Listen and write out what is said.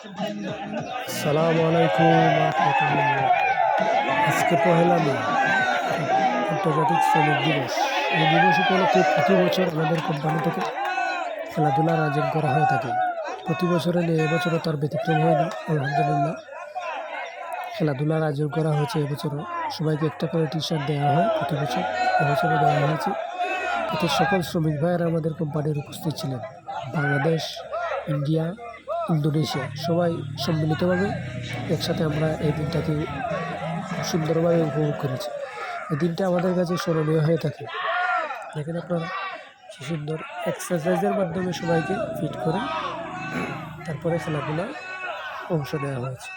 সালামু আলাইকুম রহমতুল্লাহ। আজকে পহেলা মে, আন্তর্জাতিক শ্রমিক দিবস। এই দিবস উপলক্ষে প্রতি বছর আমাদের কোম্পানি থেকে খেলাধুলার আয়োজন করা হয়ে থাকে। প্রতি বছরে নিয়ে এবছরও তার ব্যতিক্রম হয়নি। আলহামদুলিল্লাহ, খেলাধুলার আয়োজন করা হয়েছে এবছরও। সবাইকে একটা করে টি শার্ট দেওয়া হয় প্রতি বছর, এবছরও দেওয়া হয়েছে। এতে সকল শ্রমিক ভাইয়েরা আমাদের কোম্পানির উপস্থিত ছিলেন। বাংলাদেশ, ইন্ডিয়া, ইন্দোনেশিয়া সবাই সম্মিলিতভাবে একসাথে আমরা এই দিনটাকে সুন্দরভাবে উপভোগ করেছি। এই দিনটা আমাদের কাছে স্মরণীয় হয়ে থাকে। দেখেন আপনারা কি সুন্দর এক্সারসাইজের মাধ্যমে সবাইকে ফিট করে তারপরে খেলাধুলা অংশ নেওয়া হয়েছে।